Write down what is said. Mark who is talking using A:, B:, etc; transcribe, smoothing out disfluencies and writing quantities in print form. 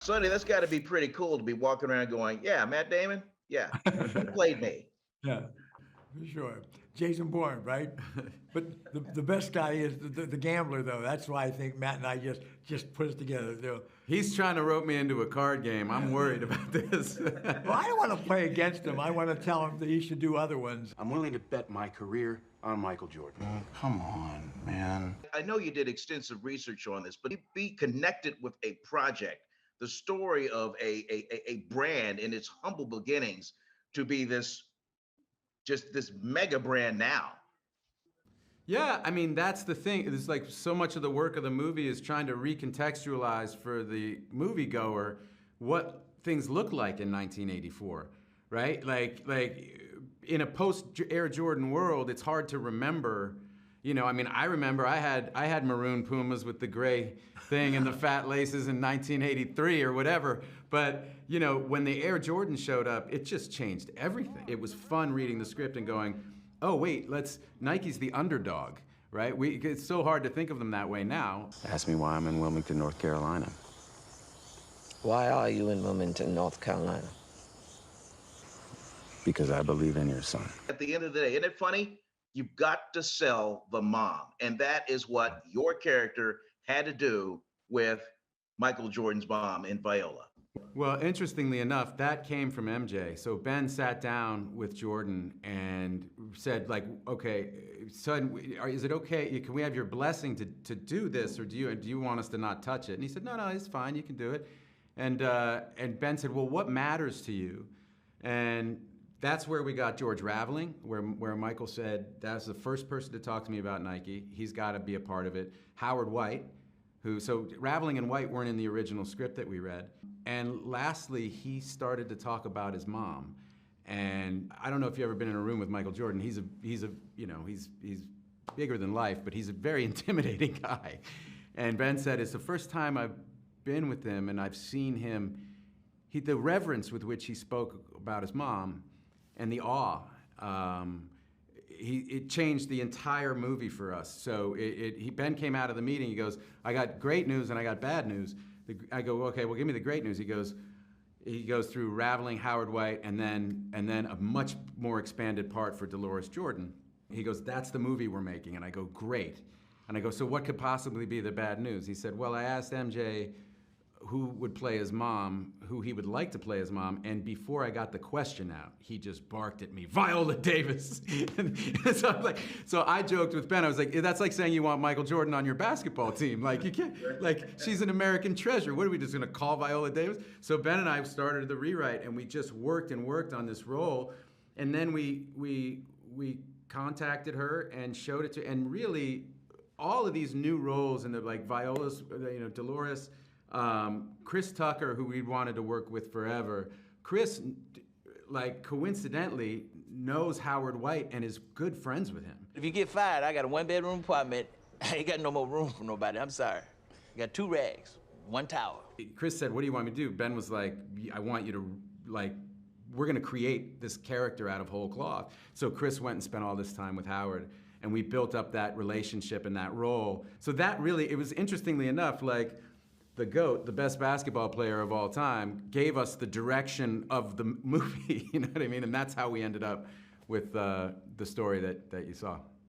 A: Sonny, that's got to be pretty cool to be walking around going, yeah, Matt Damon, yeah, he played me.
B: Yeah, for sure. Jason Bourne, right? But the best guy is the gambler, though. That's why I think Matt and I just put it together.
C: He's trying to rope me into a card game. I'm worried about this.
B: Well, I don't want to play against him. I want to tell him that he should do other ones.
D: I'm willing to bet my career on Michael Jordan.
E: Come on, man.
A: I know you did extensive research on this, but be connected with a project, the story of a brand in its humble beginnings to be this mega brand now.
C: Yeah, I mean, that's the thing. It's like so much of the work of the movie is trying to recontextualize for the moviegoer what things look like in 1984, right? Like in a post-Air Jordan world, it's hard to remember. You know, I mean, I remember I had maroon Pumas with the gray thing and the fat laces in 1983 or whatever. But, you know, when the Air Jordan showed up, it just changed everything. It was fun reading the script and going, oh, wait, Nike's the underdog, right? It's so hard to think of them that way now.
D: Ask me why I'm in Wilmington, North Carolina.
F: Why are you in Wilmington, North Carolina?
D: Because I believe in your son.
A: At the end of the day, isn't it funny? You've got to sell the mom. And that is what your character had to do with Michael Jordan's mom in Viola.
C: Well, interestingly enough, that came from MJ. So Ben sat down with Jordan and said, like, okay, son, is it okay? Can we have your blessing to do this, or do you want us to not touch it? And he said, no, it's fine, you can do it. And Ben said, well, what matters to you? And that's where we got George Raveling, where Michael said, that's the first person to talk to me about Nike. He's got to be a part of it. Howard White, so Raveling and White weren't in the original script that we read. And lastly, he started to talk about his mom. And I don't know if you've ever been in a room with Michael Jordan. He's bigger than life, but he's a very intimidating guy. And Ben said, it's the first time I've been with him and I've seen him, the reverence with which he spoke about his mom and the awe, it changed the entire movie for us. So Ben came out of the meeting, he goes, I got great news and I got bad news. I go, okay, well, give me the great news. He goes through Raveling, Howard White, and then a much more expanded part for Dolores Jordan. He goes, that's the movie we're making. And I go, great. And I go, so what could possibly be the bad news? He said, well, I asked MJ who would play his mom, who he would like to play his mom, and before I got the question out, he just barked at me, Viola Davis. so I joked with Ben, I was like, that's like saying you want Michael Jordan on your basketball team. Like, you can't, like, she's an American treasure. What are we just gonna call Viola Davis? So Ben and I started the rewrite, and we just worked on this role, and then we contacted her and showed it to, and really, all of these new roles in the, like, Viola's, Dolores, Chris Tucker, who we wanted to work with forever. Chris, like, coincidentally, knows Howard White and is good friends with him.
F: If you get fired, I got a one-bedroom apartment. I ain't got no more room for nobody. I'm sorry. I got 2 rags, 1 towel.
C: Chris said, what do you want me to do? Ben was like, I want you to, like, we're gonna create this character out of whole cloth. So Chris went and spent all this time with Howard, and we built up that relationship and that role. So that really, it was interestingly enough, like, the GOAT, the best basketball player of all time, gave us the direction of the movie, you know what I mean? And that's how we ended up with the story that you saw.